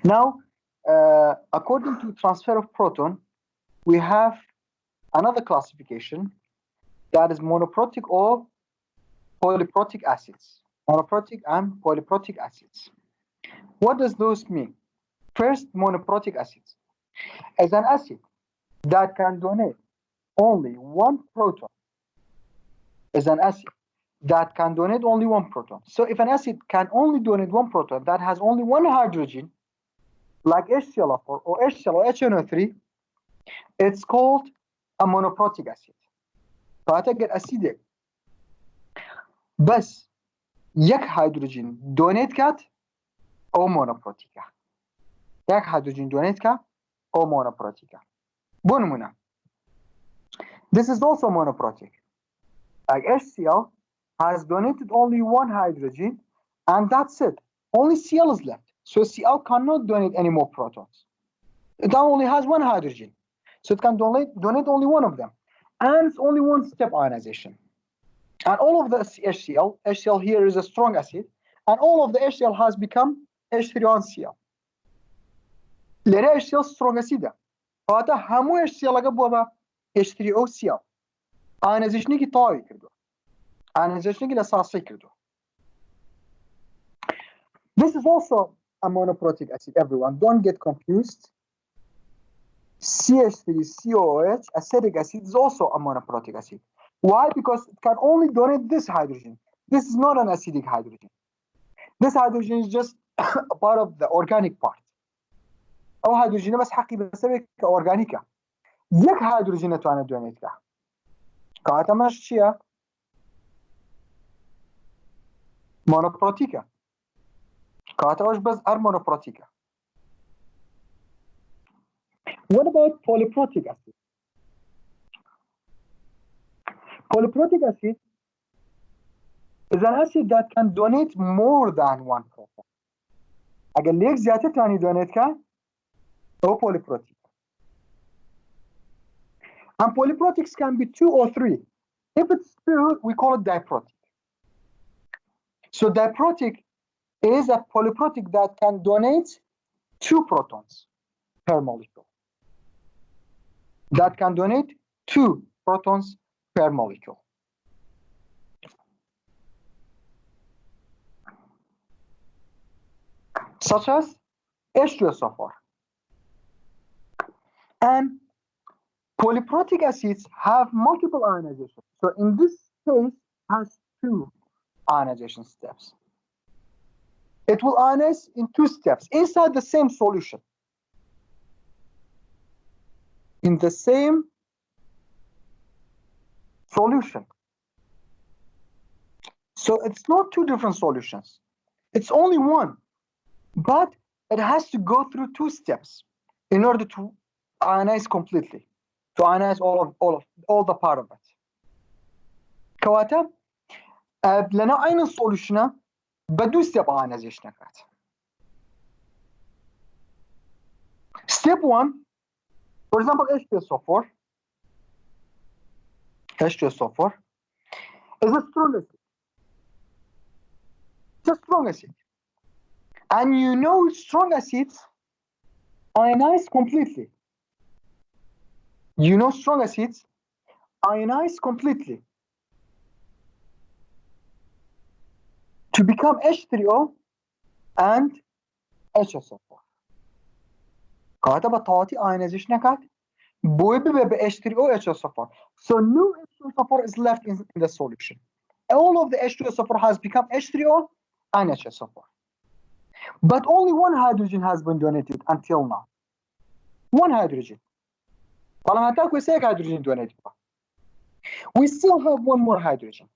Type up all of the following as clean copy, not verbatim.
Now, according to transfer of proton, we have another classification that is monoprotic or polyprotic acids. Monoprotic and polyprotic acids. What does those mean? First, monoprotic acids is an acid that can donate only one proton. Is an acid that can donate only one proton. So if an acid can only donate one proton that has only one hydrogen, like HCl4 or HCl or HNO3, it's called a monoprotic acid. فهتجد أسيدك بس يك هيدروجين دونيت كات أو مونوبروتيكا. يك هيدروجين دونيت كات أو مونوبروتيكا. بونمونا. This is also monoprotic. Like HCl has donated only one hydrogen, and that's it. Only Cl is left. So Cl cannot donate any more protons. It only has one hydrogen. So it can donate only one of them. And it's only one step ionization. And all of the HCl here is a strong acid, and all of the HCl has become H3OCl. Lere HCl strong acid. Fata hamu HCl aga buaba H3OCl. Ionization ki tawi kirdo. Ionization ki lasasi kirdo. This is also a monoprotic acid, everyone. Don't get confused. CH3COOH, acetic acid, is also a monoprotic acid. Why? Because it can only donate this hydrogen. This is not an acidic hydrogen. This hydrogen is just a part of the organic part. أو hydrogen بس حقي بسوي كأورجانيكا. يك hydrogen توانا دونيت كا. كاتا ماشية monoprotica. كاتا وش بس monoprotica. What about polyprotic acid? Polyprotic acid is an acid that can donate more than one proton. أقل ليك زيادة تاني donate كا أو polyprotic. And polyprotics can be 2 or 3. If it's 2, we call it diprotic. So diprotic is a polyprotic that can donate 2 protons per molecule. That can donate 2 protons per molecule. Such as H2SO4. And polyprotic acids have multiple ionizations. So in this case, it has 2 ionization steps. It will ionize in 2 steps inside the same solution. In the same solution. So it's not 2 different solutions. It's only one. But it has to go through 2 steps in order to ionize completely. To ionize all the part of it. كواتا لنا أين solution بدو step ionization كات. Step 1, for example, H2SO4 is a strong acid. It's a strong acid. And you know strong acids ionize completely. You know strong acids ionize completely to become H3O and HSO4. هذا بطاطي ionization كات بويبه ب H3O HSO4. So no HSO4 is left in the solution. All of the H2SO4 has become H3O and HSO4. But only one hydrogen has been donated until now. One hydrogen. We say hydrogen donated. We still have one more hydrogen.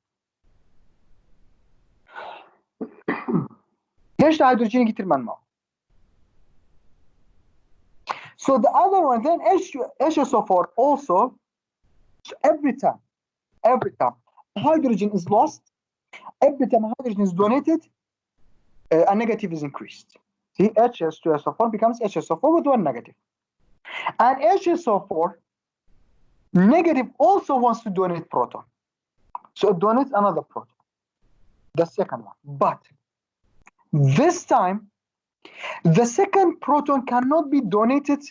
ليش hydrogen كتير من معه? So the other one, then HSO4 also, every time hydrogen is lost, every time hydrogen is donated, a negative is increased. See, H2SO4 becomes HSO4 with one negative. And HSO4 negative also wants to donate proton. So it donates another proton, the second one. But this time, The second proton cannot be donated.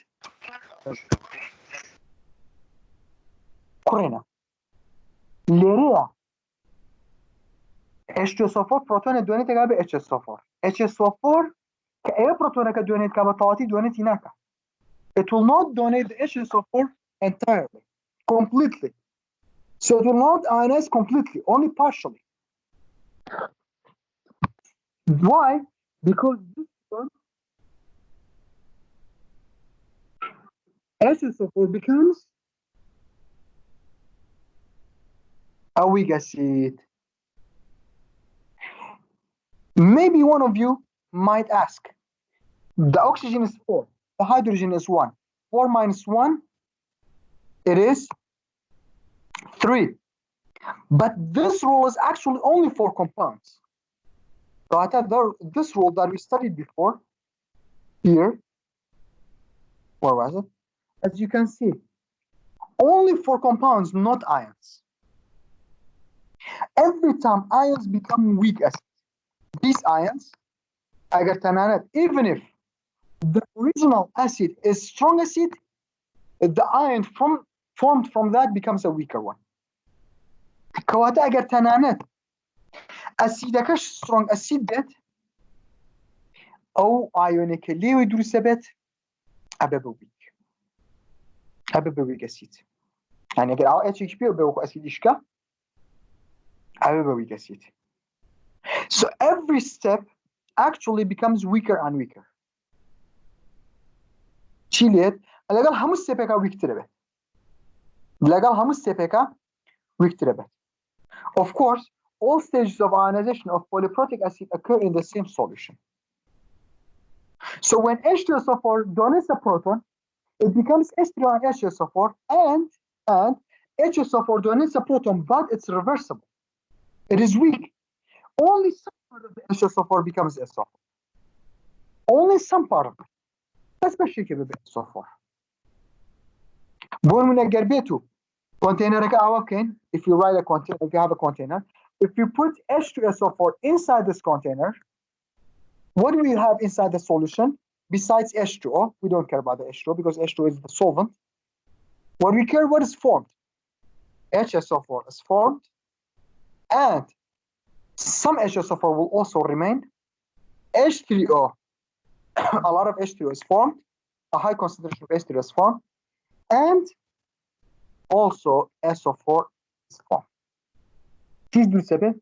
كورينا ليريا H2SO4 proton دونيت كابي H2SO4 H2SO4 كأي proton كدونيت كابي طواتي دونيت هناك. It will not donate the H2SO4 entirely, completely. So it will not ionize completely, only partially. Why? Because this one H2SO4 becomes a weak acid. Maybe one of you might ask, the oxygen is 4, the hydrogen is 1. 4 minus 1, it is 3. But this rule is actually only for compounds. So I thought this rule that we studied before, here, where was it? As you can see, only for compounds, not ions. Every time ions become weak acids, these ions, even if the original acid is strong acid, the ion formed from that becomes a weaker one. كواتا اگر تنانت اسيدكش strong acid بيت او ionic ليه يدرس بيت ابابويك acid. يعني اگر او اتش بي بيوكو اسيد اشكا ابابويك acid. So every step actually becomes weaker and weaker. چيليت لقال همو ستيبكا ويكتر بيت. لقال همو ستيبكا ويكتر بيت. Of course, all stages of ionization of polyprotic acid occur in the same solution. So when H2SO4 donates a proton, it becomes H3 and H2SO4, and H2SO4 donates a proton, but it's reversible. It is weak. Only some part of the H2SO4 becomes SO4. Only some part of it. Especially if it's SO4. If you write a container, if you have a container, if you put H2SO4 inside this container, what do we have inside the solution besides H2O? We don't care about the H2O because H2O is the solvent. What we care what is formed. HSO4 is formed, and some HSO4 will also remain. H3O, a lot of H3O is formed, a high concentration of H3O is formed, and also SO4 is formed. Çiz dürsebe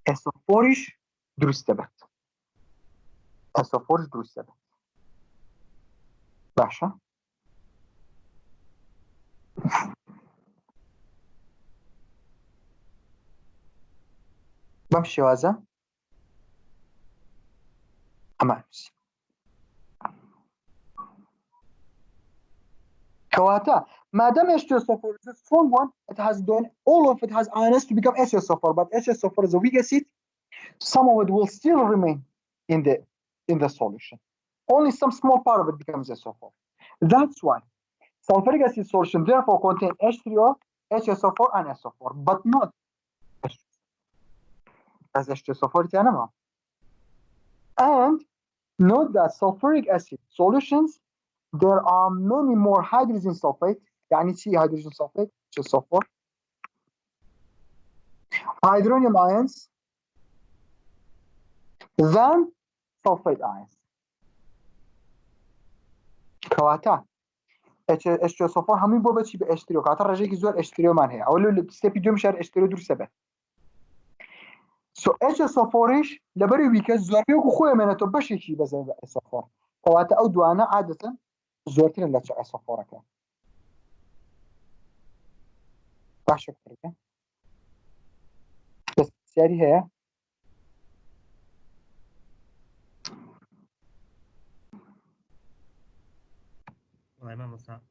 SO4 iş dürüstebet. SO4 iş dürüstebet. Başa. بمشي هذا أمام كواتا ما دام H2SO4 is a strong one, it has done all of it has ionized to become HSO4, but HSO4 is a weak acid. Some of it will still remain in the solution. Only some small part of it becomes SO4. That's why sulfuric acid solution therefore contain H3O, HSO4, and SO4, but not H2O. As H2SO4 and note that sulfuric acid solutions, there are many more hydrogen sulfate, يعني C hydrogen sulfate, HSO4, hydronium ions than sulfate ions. كواتا H2SO4 همین بو بچی به H3O كواتا رجعي زور H3O من هي أول ستيب دوم شهر H3O دور سبب. So HSO4 إيش لبري ويكس زور بيوكو خوي منه تو بشي شيء بزين SO4 كواتا أو دوانا عادة زورتين لا تشع SO4 كان. باش شكرا. بس سيري هي. والله ما مصاب.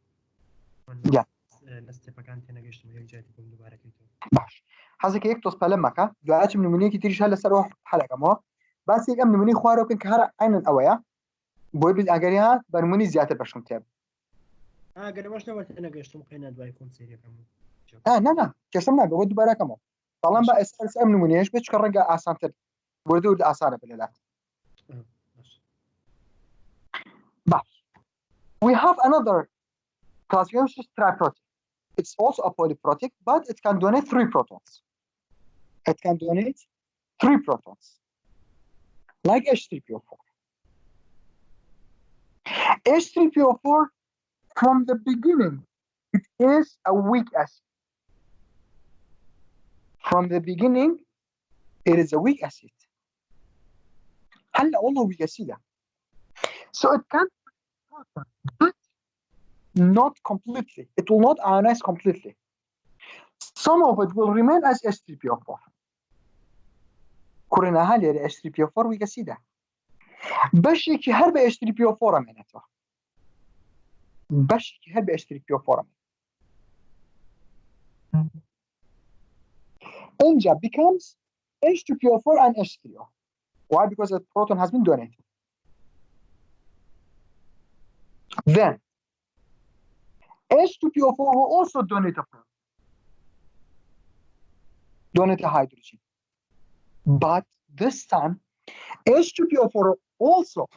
يا. الاستيبا كانت هنا قشطة وهيك جاي تكون دوباره كيتو. باش. حاسك هيك تصبح لمكة. دعاتي من مني كتير شهلا سروح حلقة ما. بس هيك من مني خوارو كن كهرا عين الأويا. بوي بيد أجريها برموني زيادة بشون تاب. قريب واش نوعت هنا قشطة ممكن أدوى يكون سيري كم. لا كسمنا بود دوباره كمان. طالما بقى اسأل من مني إيش بتشكر رجع أسانتر. بردو الأسانة بالله. We have another classification, which is triprotic. It's also a polyprotic, but it can donate 3 protons. It can donate 3 protons, like H3PO4. H3PO4, from the beginning, it is a weak acid. From the beginning, it is a weak acid. هلا والله weak acid. So it can, but not completely. It will not ionize completely. Some of it will remain as H3PO4. كورنا هالي H3PO4 weak acid. بشكي هرب H3PO4 منته. بشكي هرب H3PO4. Inja becomes H2PO4 and H3O. Why? Because the proton has been donated. Then H2PO4 will also donate a proton, donate a hydrogen. But this time, H2PO4 also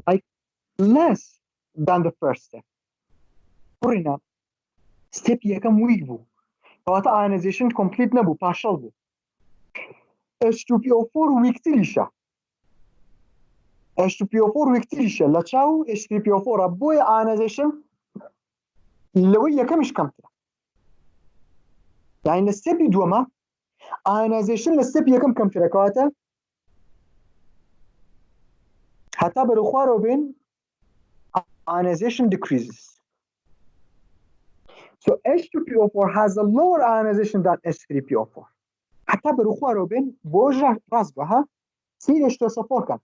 like less than the first step. قرنا step يكم weak بو. فهذا ionization complete نبو partial بو. H2PO4 weak تليشة. H2PO4 weak تليشة. لتشاو H3PO4 أبوي ionization لو يكم إيش كم ترى. يعني الستep دوما ionization الستep يكم كم ترى كواتا. حتى بالأخوار بين ionization decreases. So H2PO4 has a lower ionization than H3PO4. حتى بالأخوار بين بوجه راسبها سير H2SO4 كان.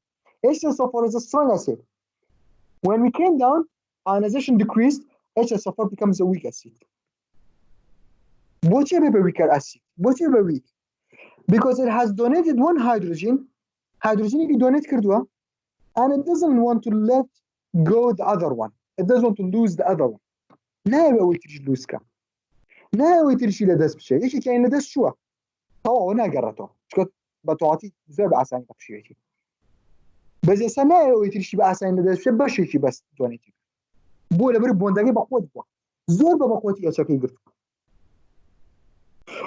H2SO4 is a strong acid. When we came down, ionization decreased. H2SO4 becomes a weak acid. What's a weaker acid? What's a weak? Because it has donated one hydrogen. Hydrogen you donate كردوها, and it doesn't want to let go the other one. It doesn't want to lose the other one. لا يبغى يتريش لوز كا. لا يبغى يتريش إلى دس بشيء. إيش كأنه دس شو؟ هو هنا قررته. شكت بتوعتي زي بعسان تبشيرتي. بس إذا لا يبغى يتريش بعسان دس بشيء بشيء بس دونيتي. بولا بري بونداقي بقوة بوا. زور بقوتي أشكي قرط.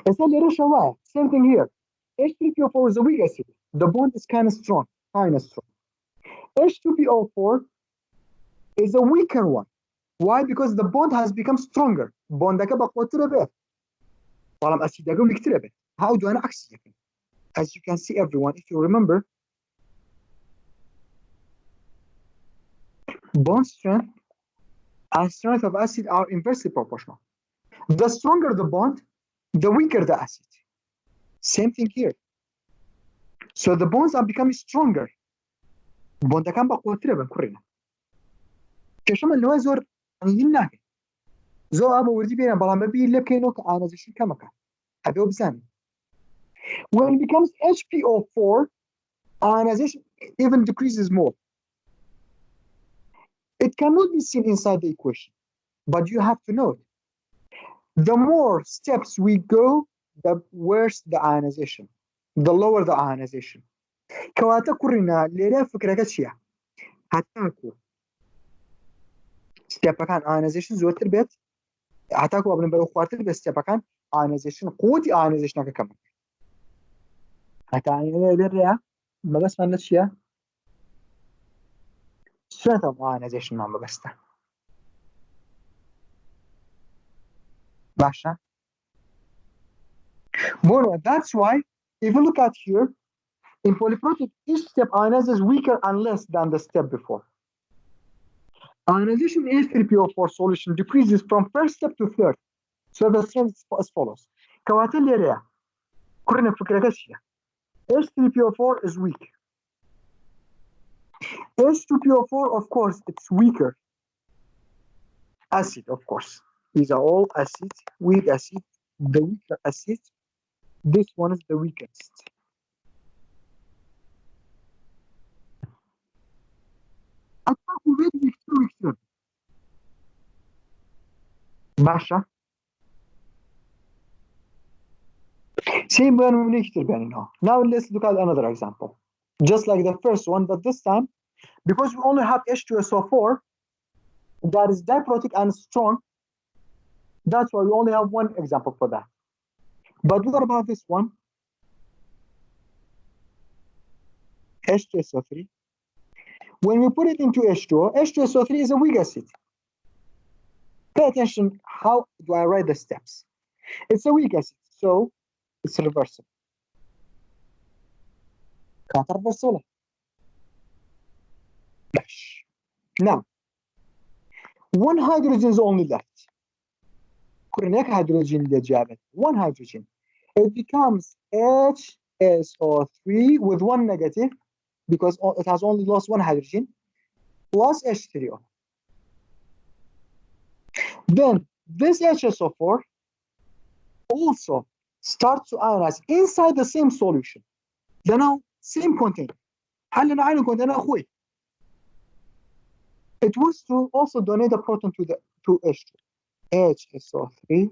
إذا اللي رش هوا. Same thing here. H3PO4 is a weak acid. The bond is kind of strong. H2PO4 is a weaker one. Why? Because the bond has become stronger. Bond بقوة تربه. طالما أسيد أقول لك تربه. How do I عكسي? As you can see, everyone, if you remember, bond strength and strength of acid are inversely proportional. The stronger the bond, the weaker the acid. Same thing here. So the bonds are becoming stronger. Bond كان بقوة تربه كورينا. كشما اللي هو زور يعني هناك. زو أبو وردي بينا بلا مبي اللي كينوك ionization كمكان. هذا هو بزاني. When it becomes HPO4, ionization even decreases more. It cannot be seen inside the equation, but you have to note. The more steps we go, the worse the ionization, the lower the ionization. كواتا كورينا ليرا فكرة كشيا. هتاكو. step كان ionization زوتر بيت. هتاكو قبل ما بروح بس step كان ionization قوتي ionization كم. هتعني ليرا ما بس ما نشيا. strength of ionization ما بس. Basha. Moreover, that's why if you look at here, in polyprotic, each step ionizes weaker and less than the step before. Ionization in H3PO4 solution decreases from first step to third. So the strength is as follows. كواتل يريا. كورنا فكرة كشيا. H3PO4 is weak. H2PO4, of course, it's weaker. Acid, of course. These are all acids, weak acid, the weaker acid. This one is the weakest. Basha. Same one we need to now let's look at another example. just like the first one, but this time, because we only have H2SO4 that is diprotic and strong, that's why we only have one example for that. But what about this one? H2SO3. When we put it into H2O, H2SO3 is a weak acid. Pay attention, how do I write the steps? It's a weak acid, so it's reversible. Can't reversible. Now, one hydrogen is only left. One hydrogen. It becomes HSO3 with one negative because it has only lost one hydrogen plus H3O. Then this HSO4 also starts to ionize inside the same solution. Then now same container. It wants to also donate a proton to H2. HSO3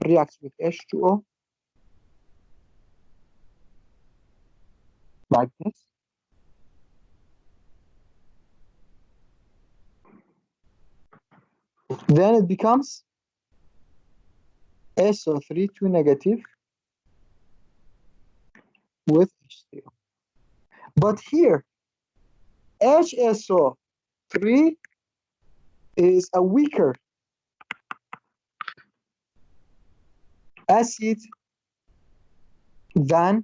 reacts with H2O like this. Then it becomes SO3 2 negative with H3O. But here, HSO3 is a weaker acid than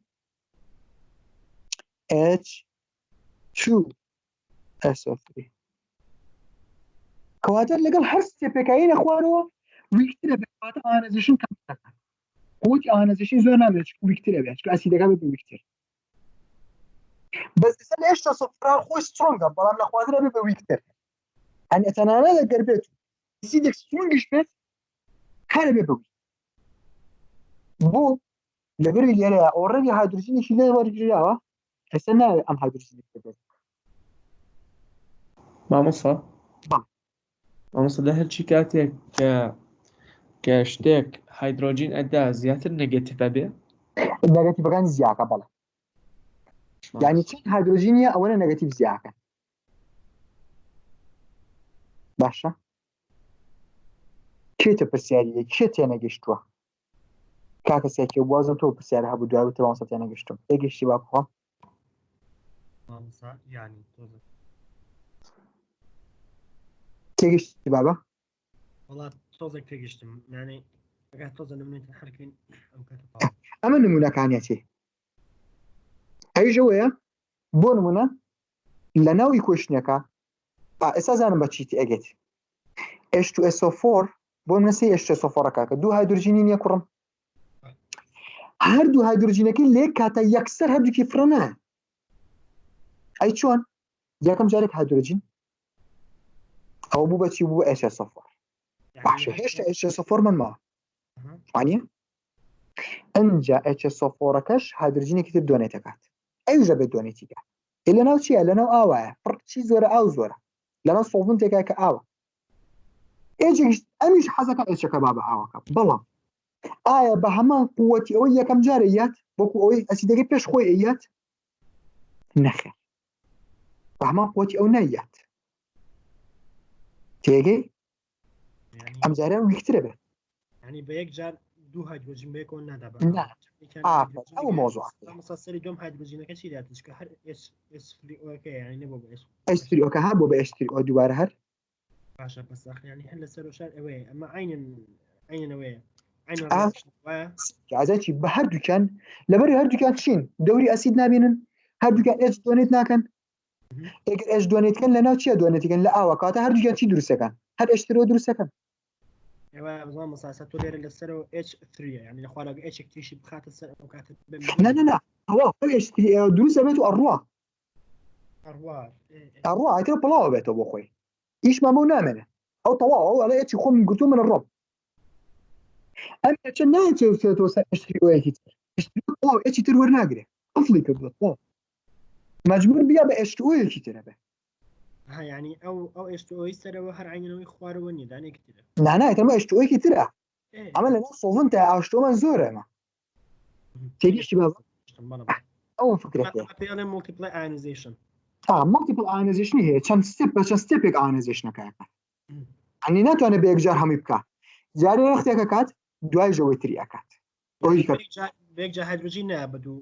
H2SO3. كوادر لقل هرس تبكاين اخوانو ويكتر بقات ionization كم قوت ionization زور نعمل ويكتر بيها شو اسيد كم بيكتر بس إذا ليش تصفر خوش سترونج بلام لخواتر بيبقى ويكتر يعني أتنانا لقربته أسيدك سترونجش بس هذا بيبقى بو لبري اللي أنا already هيدروجين شيء لا ورجعه حسنا أم هيدروجين كده ما مصر لهالشي كاتك كاشتك هيدروجين أدى زيادة النيجاتيف أبي النيجاتيف كان زيادة بلا يعني شيء هيدروجينيا أولا نيجاتيف زيادة باشا كيف تبصيري كيف تناقشتوا كاكسيكي وازن تو بصيرها بدو أو تبان صوت تناقشتوا إيش تبغى بخوا مصر يعني توزن كيف تبغى والله توزن تيجيشتم يعني قاعد توزن من الحركين أو كتطاول أما نمونا كانياتي هاي جوية بون منا لناو يكوشنيكا أساسا أنا بتشيتي أجت H2SO4 بون نسي H2SO4 كاكا دو هيدروجينين يكرم هر دو هيدروجينكين ليك كاتا يكسر هردو كيفرنا أي شون ياكم جارك هيدروجين أو بو بتشي بو H2SO4 باشا H2SO4 من ما يعني أنجا HSO4 كش هيدروجين كتير دونيتكات أي جاب دونيتيكا إلا ناو شيء إلا ناو آوة فرق شيء زورة أو زورة لنا صوبون تكا كآوة إيش أمش حزك إيش كبابا آوة بلا بهمان قوتي أوي كم جاريات بكو أوي أسيدك بيش خوي إيات نخير بهمان قوتي أو نيات تيجي يعني أم جارين ويكتربه يعني بيك جار دو هيدروجين بيكون نادبا نعم أو موضوع مصاصري دوم هيدروجين كشي لا تشكل هر اس فري اوكي يعني نبغى بايش أشتري أو كهاب وبأشتري أو دوار هر باشا بس اخي يعني هلا سر وشار اوي اما عين اوي عين عزاتي بهردو كان لبري هردو كان شين دوري أسيد نابينن هردو كان إيش دونيت ناكن إيش دونيت كان لنا شيء دونيت كان لا آوة كاتا هردو كان شيء درس كان هر اشتري ودرس كان ايوا بزمان مصاصات تولير السر H3 يعني الاخوان اتش كتير شي بخات السر او كاتب لا هو اشتري دروس بيتو أروع أروع هيتر بلاو بيتو بخوي إيش ما نامنه أو طواو على إيش يخون قلتو من الرب أنا كنا توصل اشتري ويكتر اشتري طواو إيش يتر ورناقره أصلي كده طواو مجبور بيا باشتري ويكتر به ها يعني او اشتو يسر وهر عين نوي خوار وني داني كتير لا يتر ما اشتري كتير عمل لنا صوفنت أشتو من زوره ما تيجي شباب او فكرته بيعمل مولتيبلاي ايونيزيشن مالتيبل ايونيزيشن هي چەند ستيب ايونيزيشن كاك يعني ناتوانێت بە یەکجار هەمووی بکات جارێ وەختێک ئەکات دوای ژەوەی تری ئەکات بيرجع هيدروجين بدو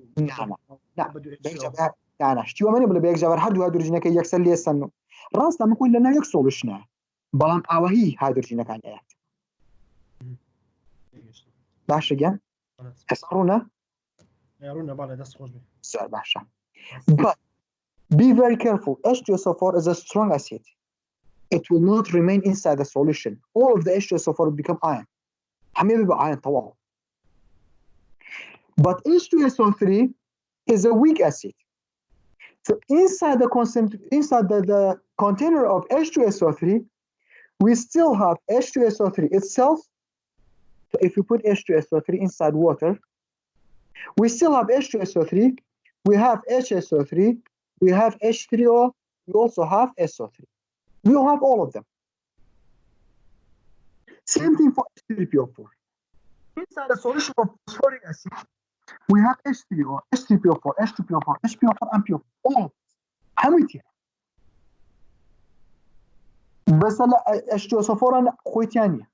شتیوە منێ بڵێ بە یەکجار هەردوو هایدروجینەکە یەکسەر لێسەن و ڕاستە مەکوی لەناو یەک سۆڵوشنە بەڵام ئاوەهی هایدروجینەکان ئەیات باشە گیان ئێستا ڕوونە ڕوونە باڵێ دەست خۆش بێ زۆر باشە but be very careful H2SO4 is a strong acid it will not remain inside the solution all of the H2SO4 will become iron همه بيبقى iron طوال but H2SO3 is a weak acid so inside the container of H2SO3 we still have H2SO3 itself so if you put H2SO3 inside water we still have H2SO3 we have HSO3 we have H3O we also have SO3 we will have all of them same thing for H3PO4 inside a solution of phosphoric acid we have H3O H3PO4 H2PO4 HPO4 and PO4 all هميتي بس H2SO4 خويتيانية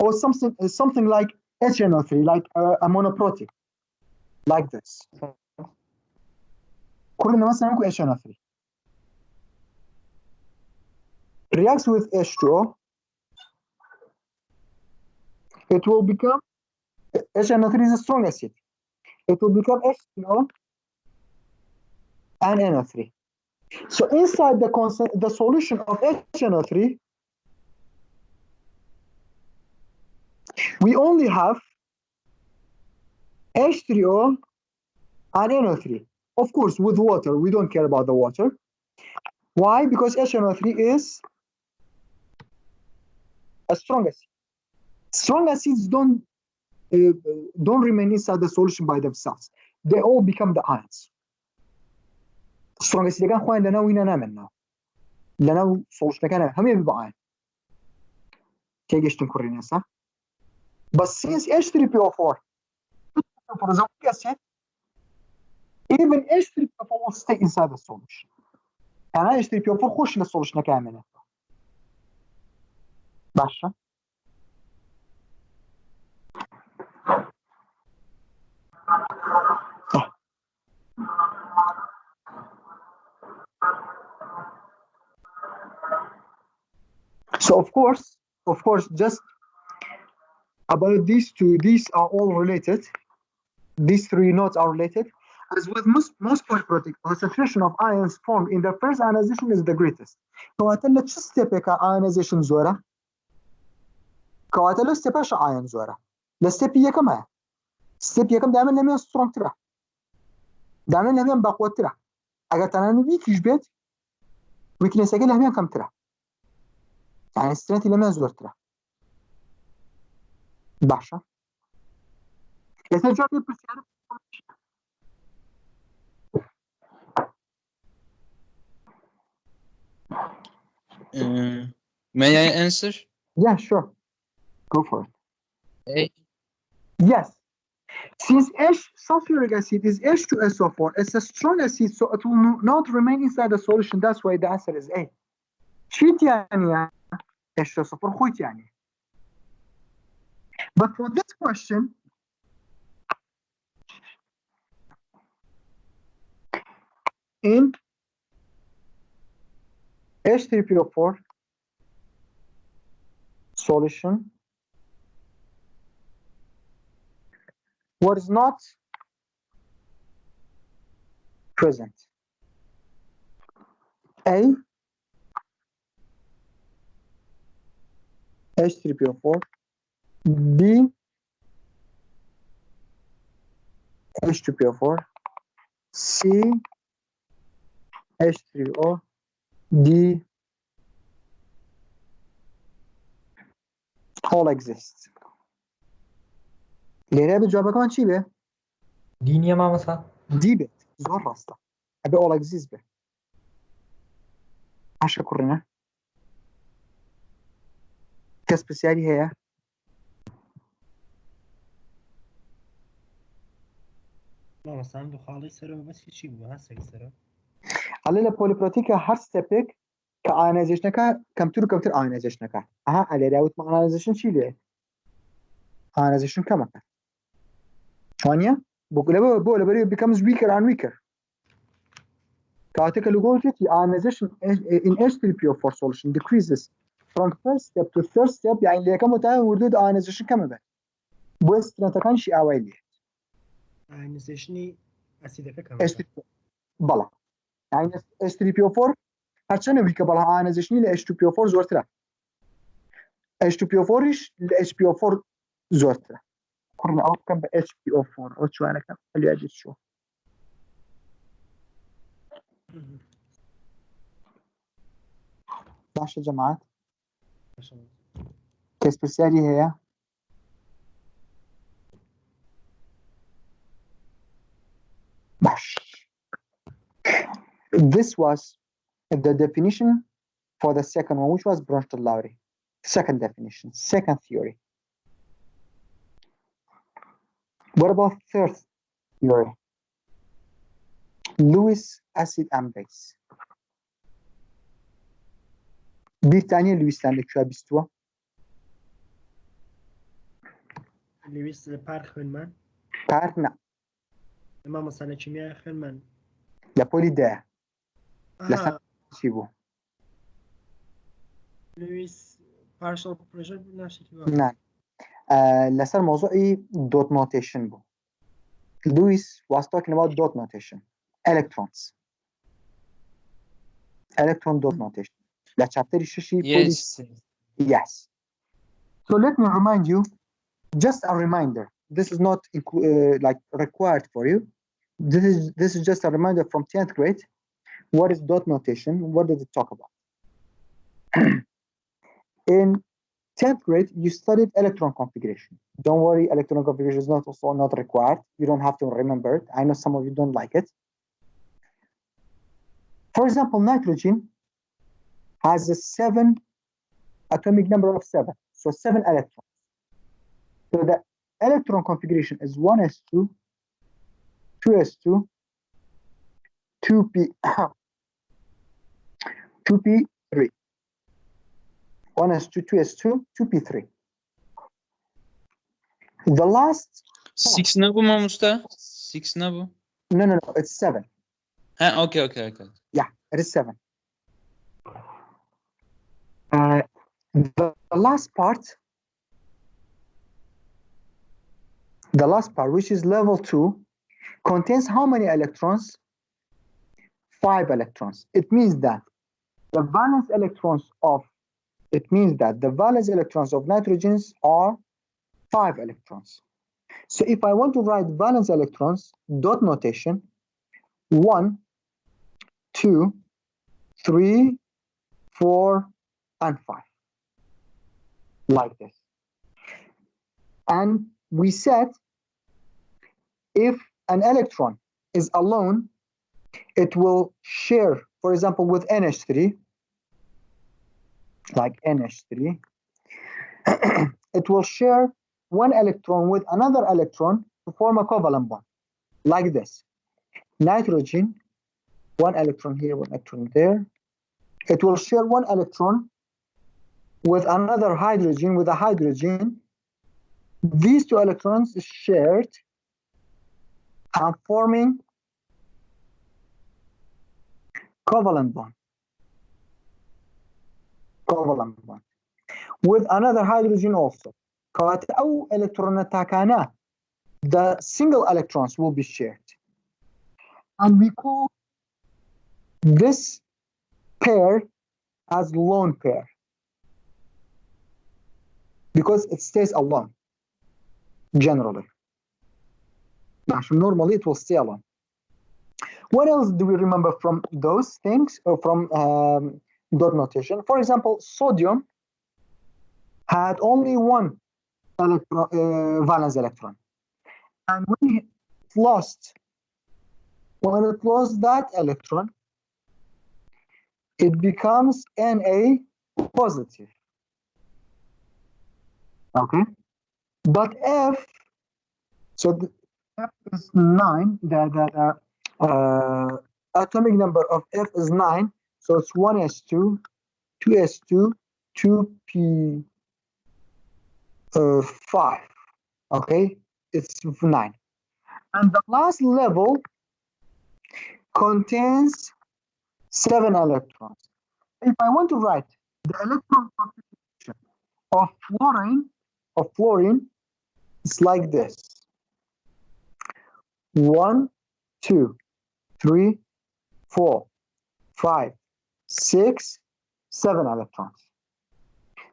or something like HNO3 like a monoprotic like this كلنا مثلا نقول HNO3 reacts with H2O it will become HNO3 is a strong acid it will become H2O and NO3 so inside the solution of HNO3 we only have H3O and NO3 of course with water we don't care about the water why because HNO3 is a strong acid strong acids don't remain inside the solution by themselves they all become the ions strong acid كان خوين لنا وين نعملنا لنا solution كان هم يبقى ion كيجيش تنكرين صح but since H3PO4 for the weak acid even H3PO4 will stay inside the solution يعني H3PO4 خوش للسولوشن كاملة باشا so of course just about these two these are all related these three nodes are related as with most polyprotic concentration of ions formed in the first ionization is the greatest كواتل چه step ka ionization زوره كواتل step اش ion زوره لستep يكم step يكم دائما لمن strong ترى دائما لمن بقوة ترى اگر تنانو ويكيش بيت weakness اگر لمن كم ترى يعني strength لمن زور ترى باشا يتجاوب بسيارة May I answer? Yeah, sure. Go for it. A. Yes. Since sulfuric acid is H2SO4, it's a strong acid, so it will not remain inside the solution. That's why the answer is A. شيت يعني H2SO4 خويت يعني. But for this question, in H3PO4 solution was not present. A H3PO4 B H2PO4 C H3O D all exist. ليه بجوابك كمان شي به؟ دينيا ما مثلا دي بيت زور راسته أبي all exist به عشان كورنا كسبسيالي هي مامۆستا ئەم دوو خاڵی سەرەوە بەسی چی بوو هەستێک سەرە ئەڵێ لە پۆلیپرۆتیکە هەر ستێپێک کە ئاینایزیشنەکە کەمتر و کەمتر ئاینایزیشنەکە ئەها ئەلێرا وتمە ئاینایزیشن چی لێ ئاینایزیشن کەمەکە وانە بۆ لەبەرەوەی becomes weaker and weaker کاتێکە لەگۆڵێتی ionization in H3PO4 solution decreases from first step to third step يعني لە یەکەم وتایە وردود ionization کەمە بێت بۆ سترەتەکانشی ئاوای لێ ئاینیزیشنی ئەسیدەکە کەم بەڵا يعني H3PO4 هەرچەنە ویکە بەڵا ionization لە H2PO4 زۆرترە H2PO4ش لە HPO4 زۆرترە قڕنە ئەو بکەم بە HPO4 ئەو چوانەکەم ئەلیاجیت شو باشە جەماعەت کەس پرسیاری هەیە باش this was the definition for the second one which was Bronsted Lowry second definition second theory what about third theory Lewis acid and base بیرتانیە لویسلان لەکوێ بیستووە لویس لە پار خوێنمان پار نە مامۆستا لە کیمیا خوێنمان لە پۆلی دایە لەسەر چی بوو لویس پارشل پروژە ناشێتی نان لەسەر مۆزوعی dot notation بوو Lewis was talking about dot notation electrons electron dot notation la chapter shishi yes so let me remind you just a reminder this is not like required for you this is just a reminder from 10th grade what is dot notation what does it talk about in 10th grade you studied electron configuration don't worry electron configuration is also not required you don't have to remember it I know some of you don't like it for example nitrogen has a 7 atomic number of 7 so 7 electrons so the electron configuration is 1s2 2s2 2p 2p3 1s2 2s2 2p3 the last 6 نبو مامۆستا 6 نبو no it's 7 okay yeah it is 7 the last part which is level 2 contains how many electrons 5 electrons it means that the valence electrons of nitrogens are 5 electrons so if I want to write valence electrons dot notation 1 2 3 4 and 5 like this and we said if an electron is alone it will share for example with NH3 like NH3 it will share one electron with another electron to form a covalent bond like this nitrogen one electron here one electron there it will share one electron with another hydrogen with a hydrogen these two electrons is shared and forming covalent bond with another hydrogen also أو electron the single electrons will be shared and we call this pair as lone pair because it stays alone generally. Normally it will stay alone. What else do we remember from those things or from dot notation? For example, sodium had only one valence electron, and when it lost that electron, it becomes Na positive. Okay, but F is 9. The atomic number of F is 9. So it's 1s2, 2s2, 2p5. Okay, it's 9. And the last level contains 7 electrons. If I want to write the electron configuration of fluorine, it's like this: 1, 2, 3, 4, 5, 6, 7 electrons.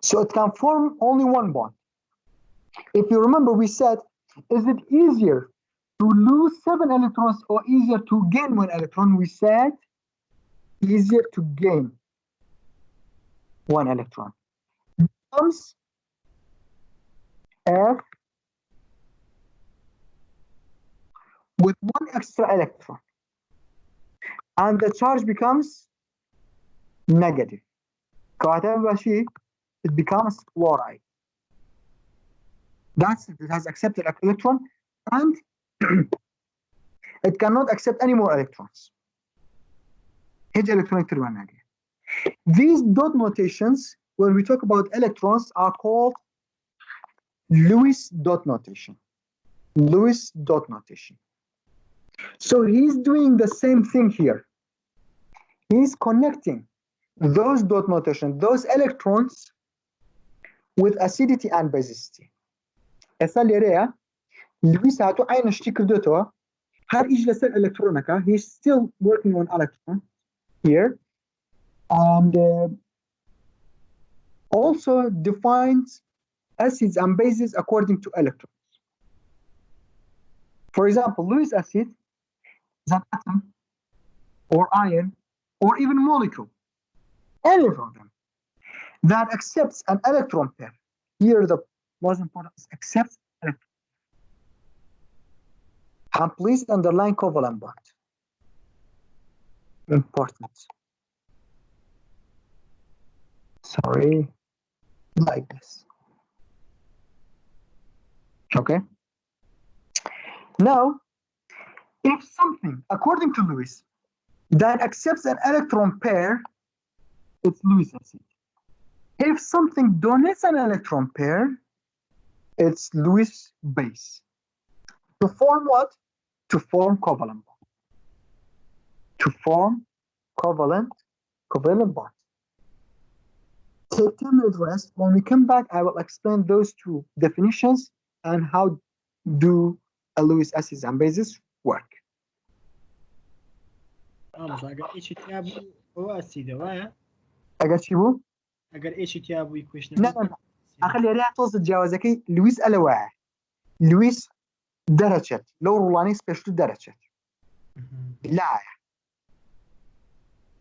So it can form only one bond. If you remember, we said, is it easier to lose 7 electrons or easier to gain 1 electron? We said easier to gain 1 electron. Becomes F with 1 extra electron, and the charge becomes negative. It becomes fluoride. That's it. It has accepted an electron, and it cannot accept any more electrons. These dot notations, when we talk about electrons, are called Lewis dot notation. Lewis dot notation. So he's doing the same thing here. He's connecting those dot notation, those electrons, with acidity and basicity. Lewis هاتو عين شتي كردوتو هر إيش لسر إلكترونكا. He's still working on electron here, and also defines acids and bases according to electrons. For example, Lewis acid is an atom or ion or even molecule, any of them, that accepts an electron pair. Here the most important is accepts electron. And please underline covalent bond. Important. Sorry, like this. Okay. Now, if something, according to Lewis, that accepts an electron pair, it's Lewis acid. If something donates an electron pair, it's Lewis base. To form what? To form covalent bond. To form covalent bond. Take 10 minutes rest. When we come back, I will explain those two definitions and how do Lewis acids and bases work. اگر ايش تيابو هو اسيده وايا اگر چی بو؟ اگر ايش تيابو يكويشن نه اخلي ريح توصل جوازكي لويس الواع لويس درجت لو رولاني سبيشل درجت لا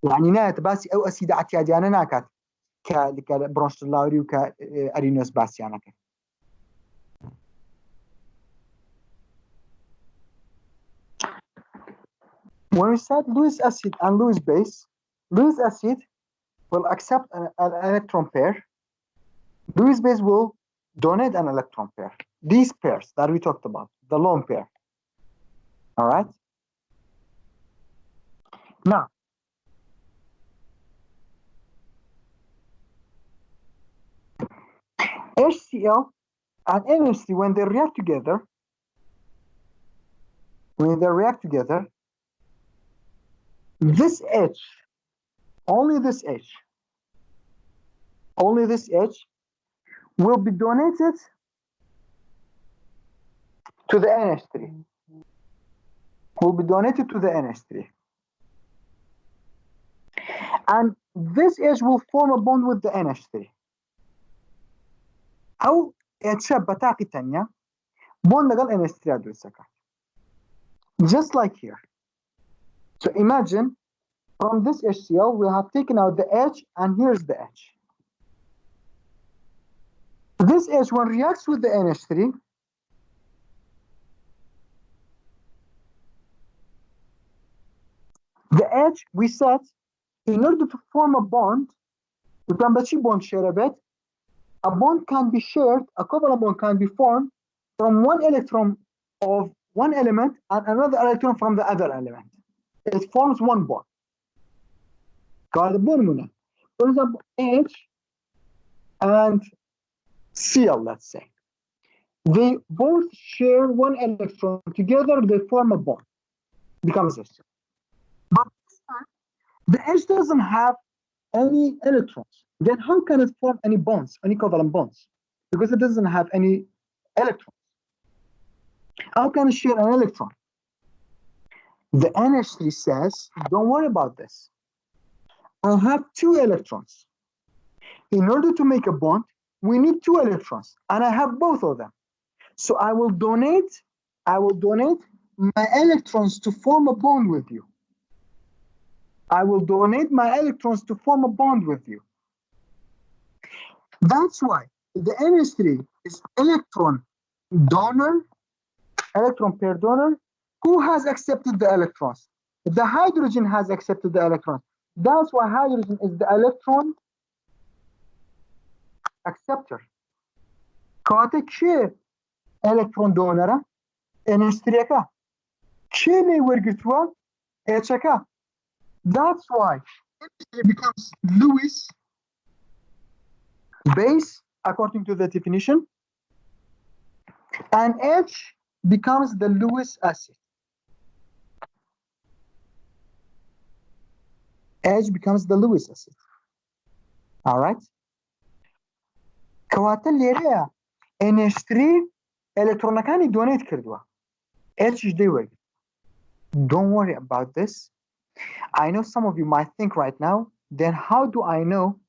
يعني نات باسي او اسيده اعتياديانا ناكات برونشتد لاوري وكا ارينيوس باسيانا. When we said Lewis acid and Lewis base, Lewis acid will accept an electron pair. Lewis base will donate an electron pair. These pairs that we talked about, the lone pair. All right? Now, HCl and NH3, when they react together, this H, only this H, will be donated to the NH3. And this H will form a bond with the NH3. أو يتشبه بطاقة تانية bond لقل NH3 أدرسك. Just like here. So imagine from this HCl we have taken out the H and here's the H. This H, when reacts with the NH3, the H, we said, in order to form a bond, a bond can be shared, a covalent bond can be formed from one electron of one element and another electron from the other element. It forms one bond. Carbon, for example, H and Cl, let's say. They both share one electron. Together, they form a bond. Becomes H. But this time, the H doesn't have any electrons. Then how can it form any bonds, any covalent bonds? Because it doesn't have any electrons. How can it share an electron? The NH3 says, don't worry about this. I have two electrons. In order to make a bond, we need two electrons, and I have both of them. So I will donate my electrons to form a bond with you. I will donate my electrons to form a bond with you. That's why the NH3 is electron donor, electron pair donor. Who has accepted the electrons? The hydrogen has accepted the electrons. That's why hydrogen is the electron acceptor. Kate ki electron donora NH3'e ki ne vergütwa H'e. That's why it becomes Lewis base according to the definition, and H becomes the Lewis acid. H becomes the Lewis acid. All right. Kawata lere NH3 electronakani donate kirdwa. H is the. Don't worry about this. I know some of you might think right now, then how do I know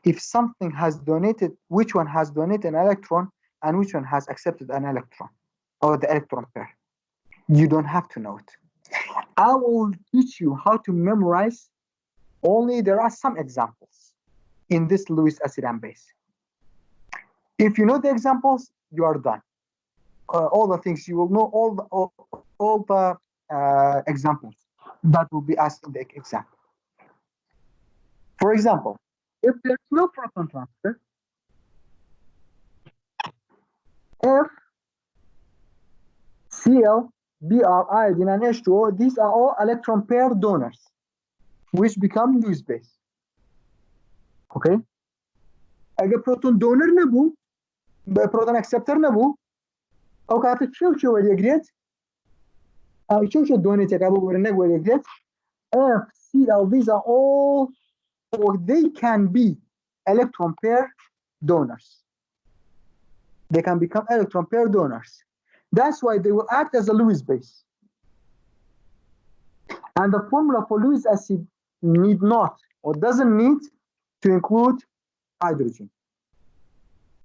if something has donated, which one has donated an electron and which one has accepted an electron or the electron pair? You don't have to know it. I will teach you how to memorize. Only there are some examples in this Lewis acid and base. If you know the examples, you are done. All the things you will know, all the examples that will be asked in the exam. For example, if there's no proton transfer, F, Cl, Br, iodine, and H2O, these are all electron pair donors, which become Lewis base. Okay? Aga proton donor ne bu? Proton acceptor ne bu? O katı ço where you ço donate aga bu where you get? F, Cl, these are all, or they can be electron pair donors. They can become electron pair donors. That's why they will act as a Lewis base. And the formula for Lewis acid need not or doesn't need to include hydrogen.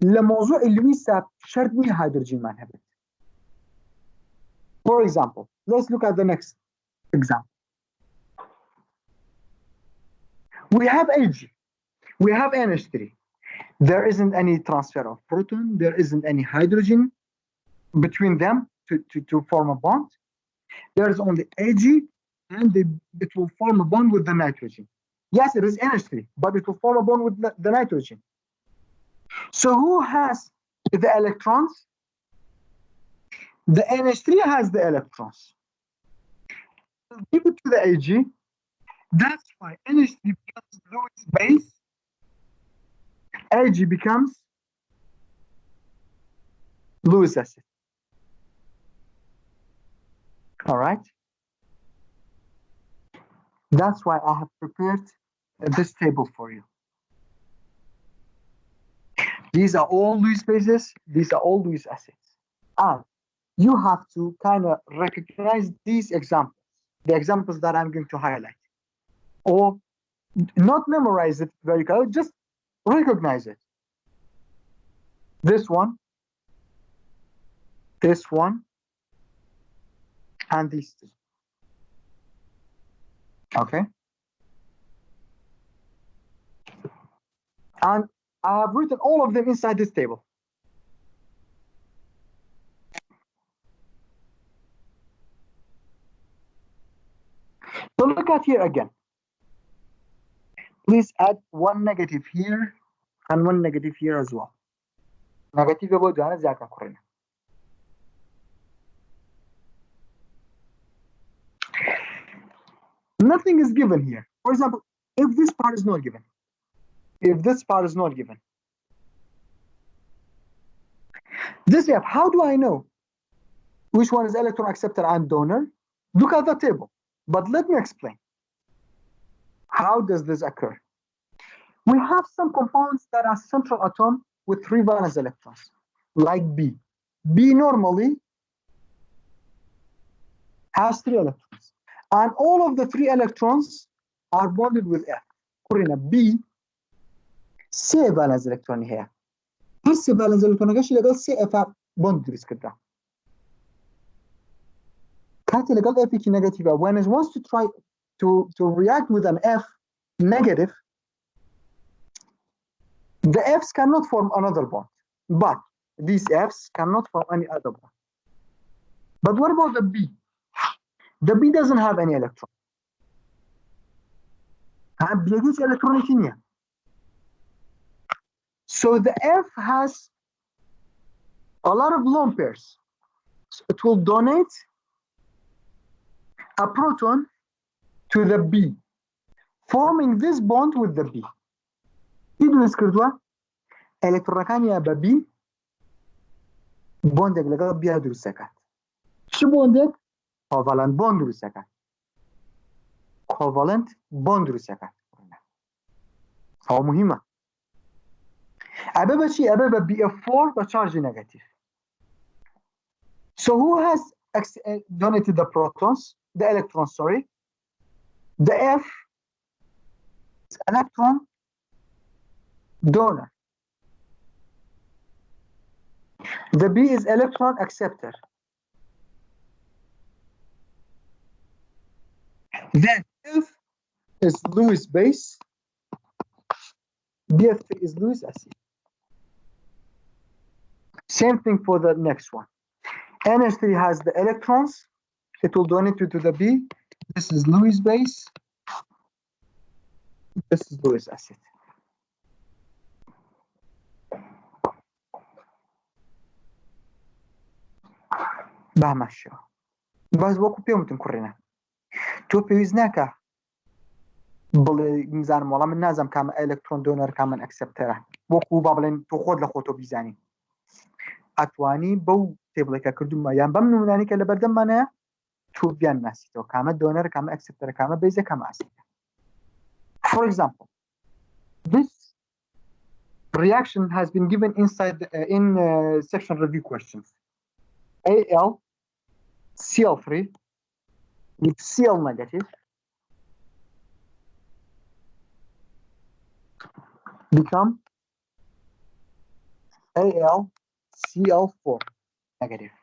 لموضوع اللويس شرط مين hydrogen ما نهبط. For example, let's look at the next example. We have Ag. We have NH3. There isn't any transfer of proton. There isn't any hydrogen between them to form a bond. There is only Ag, and it will form a bond with the nitrogen. Yes, it is NH3, but it will form a bond with the nitrogen. So who has the electrons? The NH3 has the electrons. Give it to the Ag. That's why NH3 becomes Lewis base. Ag becomes Lewis acid. All right. That's why I have prepared this table for you. These are all Lewis bases. These are all Lewis acids. And you have to kind of recognize these examples, the examples that I'm going to highlight. Or not memorize it very clearly, just recognize it. This one, and these two. Okay. And I have written all of them inside this table. So look at here again. Please add one negative here and one negative here as well. Negative about Jana Zaka Korina. Nothing is given here. For example, if this part is not given, this F, how do I know which one is electron acceptor and donor? Look at the table. But let me explain. How does this occur? We have some compounds that are central atom with 3 valence electrons, like B. B normally has 3 electrons. And all of the 3 electrons are bonded with F. قلنا B C valence electron here. This valence electron قاش لقال C F bond درس كده. كانت لقال F negative. When it wants to try to react with an F negative, the F's cannot form another bond. But these F's cannot form any other bond. But what about the B? The B doesn't have any electron. So the F has a lot of lone pairs. So it will donate a proton to the B, forming this bond with the B. الكترونيا ببي بوندك لقى بيها درسكات شو بوندك covalent bond درسكات covalent bond درسكات هو مهمة أبابا شيء أبابا BF4 but charge negative. So who has donated the protons, the electrons, sorry? The F is electron donor. The B is electron acceptor. Then F is Lewis base. BF3 is Lewis acid. Same thing for the next one. NH3 has the electrons. It will donate to the B. This is Lewis base. This is Lewis acid. بهمشو باز وەکو پێم کوڕێنە تۆ پێویست ناکە بڵێ میزانم وەڵام من نازانم کامە ئەلکترۆن دۆنەر کامن ئەکسەپتەرە وەکو با بڵێن تۆ خۆت لە خۆتۆ بیزانی ئەتوانی بەو تێبڵێکە کردومە یان بەم نمونانی کە لە بەردەممانەیە تۆ بیان ناسیتەوە کامە دۆنەر کامە ئەکسەپتەرە کامە بەیزە کامە ئاسیتە. For example, this reaction has been given inside in section review questions. Al Cl3 with Cl negative become Al Cl4 negative.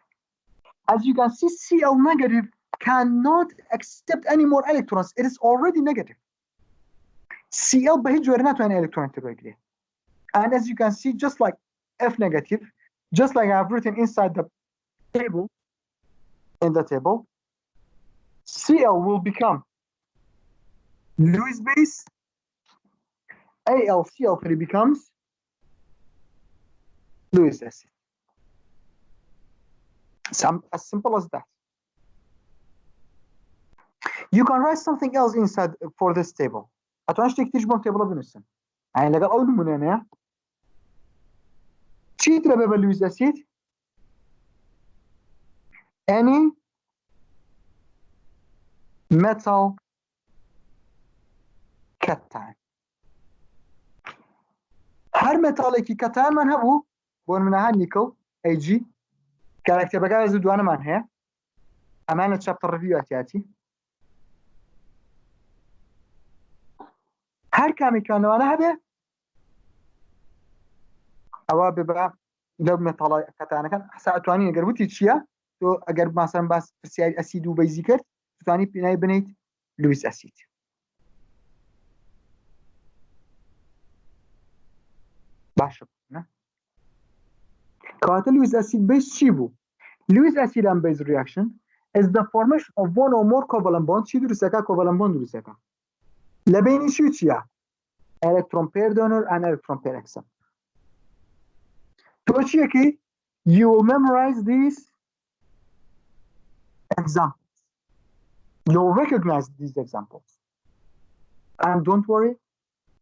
As you can see, Cl negative cannot accept any more electrons. It is already negative. Cl بهجوار ناتواني electron integrate. And as you can see, just like F negative, just like I have written inside the table, in the table, Cl will become Lewis base, AlCl3 becomes Lewis acid. As simple as that. You can write something else inside for this table. أتوانش تكتيج بون table بنسن. يعني لقى أول مننا شيء ترى Lewis acid. Any metal cation. هر متالێکی کەتان من هەبوو بۆ منها نیکل AG کارکتەرەکە دوانەمان هەیە ئەمانە چاپتر ڕڤیو ئەتیاتی هەر کامێکیانەوانە هەبێ ئەوە ببە لەو مێتاڵە کەتانەکان حسا ئەتوانی ئەگەر وتی چییە تۆ ئەگەر ماسەرم باس پرسیاری ئەسید و بەیزی کرد توانی پێنای بنیت لویس ئەسید. باشە نه کاتە لویس ئەسید بەیز چی بوو؟ لویس ئەسید and base reaction is the formation of one or more covalent bonds. چی دروستەکە covalent bond دروستەکە لە بینی چی و چییە؟ electron pair donor and electron pair acceptor. تۆ چیەکەی؟ You will memorize these examples. You'll recognize these examples. And don't worry,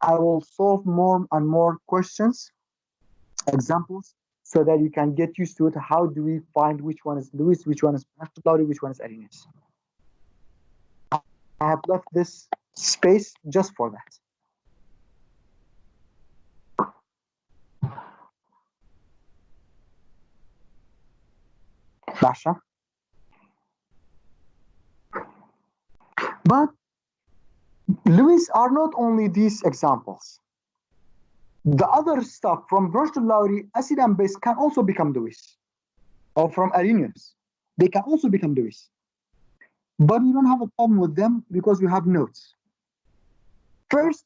I will solve more and more questions, examples, so that you can get used to it. How do we find which one is Lewis, which one is Bronsted Lowry, which one is Arrhenius? I have left this space just for that. Basha. But Lewis are not only these examples. The other stuff from Bronsted Lowry, acid and base can also become Lewis. Or from Arrhenius, they can also become Lewis. But we don't have a problem with them because we have notes. First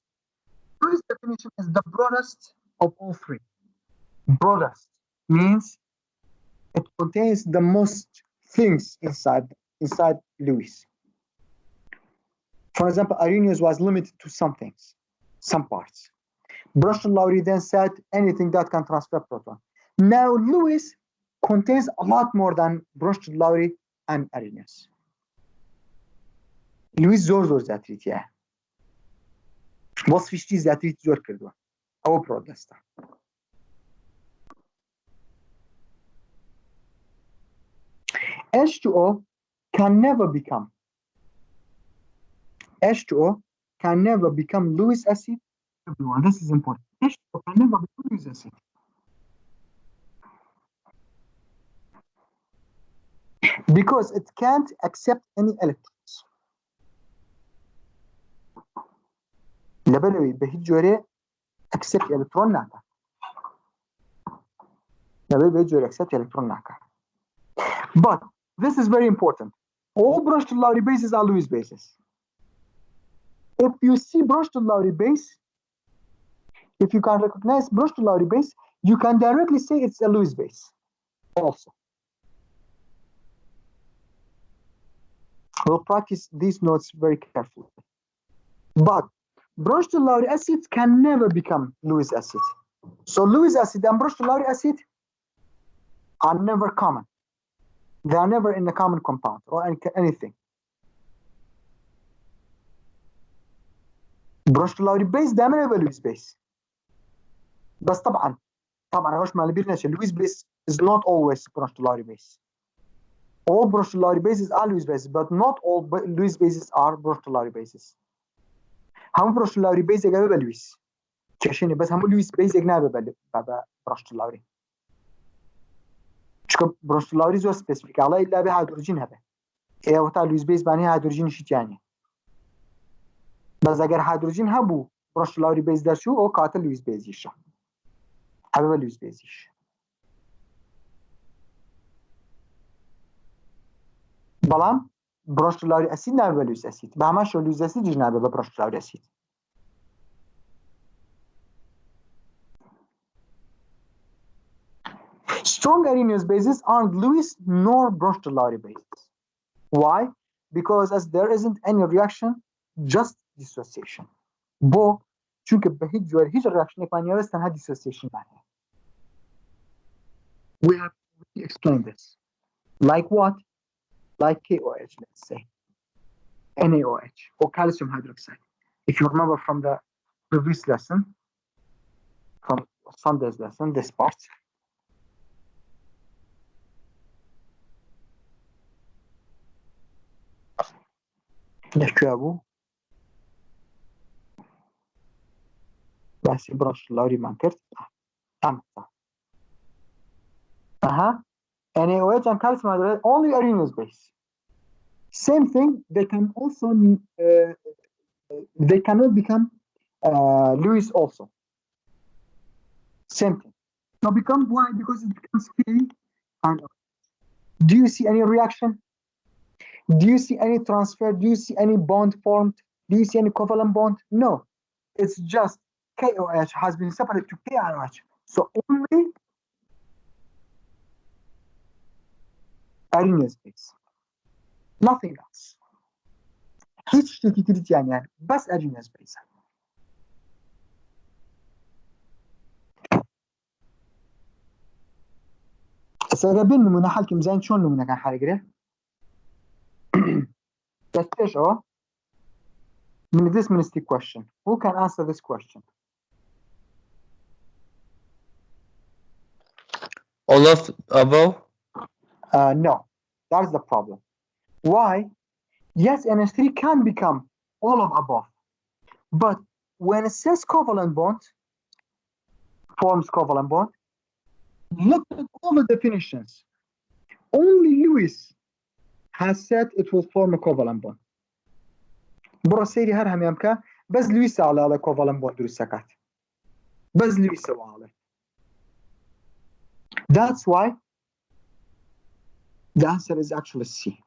definition is the broadest of all three. Broadest means it contains the most things inside Lewis. For example, Arrhenius was limited to some things, some parts. Bronsted Lowry then said anything that can transfer proton. Now Lewis contains a lot more than Bronsted Lowry and Arrhenius. Lewis زور ذاتیه. وصفش چیز ذاتیت زور کردوه. أو برودستا. H2O can never become Lewis acid. Everyone, this is important. H2O can never become Lewis acid. Because it can't accept any electrons. لبلوي بهجوري accept electron ناكا. لبلوي بهجوري accept electron ناكا. But this is very important. All Bronsted Lowry bases are Lewis bases. If you see Bronsted Lowry base, if you can recognize Bronsted Lowry base, you can directly say it's a Lewis base also. We'll practice these notes very carefully. But Bronsted Lowry acid can never become Lewis acid. So Lewis acid and Bronsted Lowry acid are never common. They are never in a common compound or anything. Bronsted Lowry base دائما يبقى Lewis base. بس طبعا عشان ما نبينا شيء Lewis base is not always Bronsted Lowry base. All Bronsted Lowry bases are Lewis bases, but not all Lewis bases are Bronsted Lowry bases. هم Bronsted Lowry base يبقى Lewis. تشيني بس هم Lewis base يبقى Bronsted Lowry. چون Bronsted Lowry زور specific على إلا بهيدروجين هذا. إيه وقتها Lewis base بعني هيدروجين شيء يعني. بس اگر هیدروژن هبو Bronsted Lowry base در شو او قاتل Lewis base يشه. هبه Lewis base يشه. بلام Bronsted Lowry acid نبه Lewis acid. به همه شو Lewis acid جز نبه Bronsted Lowry acid. Strong Arrhenius bases aren't Lewis nor Bronsted Lowry bases. Why? Because as there isn't any reaction, just dissociation. بو چونکه به هیچ جور هیچ reaction نکنی است تنها dissociation معنی. We have to explain this. Like what? Like KOH, let's say. NaOH or calcium hydroxide. If you remember from the previous lesson, from Sunday's lesson, this part. نحكي أبو بس Bronsted Lowry ما انكرت NaOH and calcium hydroxide only Arrhenius base. Same thing, they can also they cannot become Lewis also. Same thing. Now become why? Because it becomes K and O. Do you see any reaction? Do you see any transfer? Do you see any bond formed? Do you see any covalent bond? No. It's just KOH has been separated to KROH. So only Arrhenius base. Nothing else. هيش تكتيريت يعني بس Arrhenius base. سأجابين نمونا حالكم زين شون نمونا كان حالي قريه That's HO. This mystic question. Who can answer this question? All of above? No, that's the problem. Why? Yes, NH3 can become all of above, but when it says covalent bond, forms covalent bond, look at all the definitions. Only Lewis has said it will form a covalent bond. براسيري هرهم يمكا بس لويس على covalent bond درسكات. بس لويس وعلى. That's why the answer is actually C.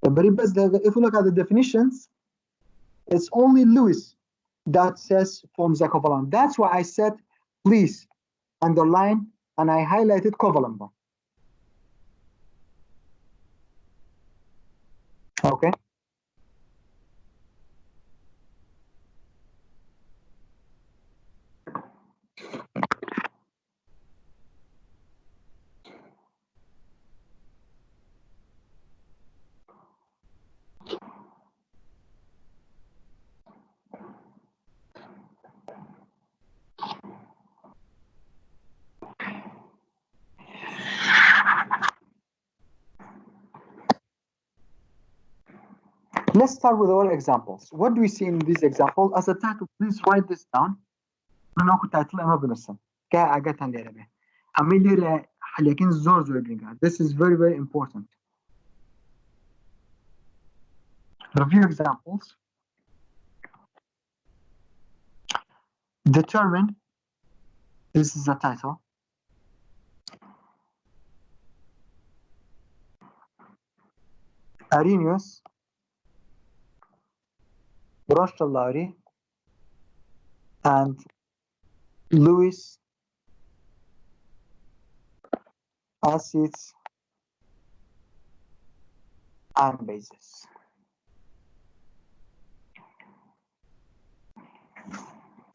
But if you look at the definitions, it's only Lewis that says forms a covalent. That's why I said, please underline and I highlighted covalent bond. Okay. Let's start with our examples. What do we see in these examples? As a title, please write this down. This is very, very important. Review examples. Determine. This is the title. Arrhenius, Bronsted Lowry, and Lewis acids and bases.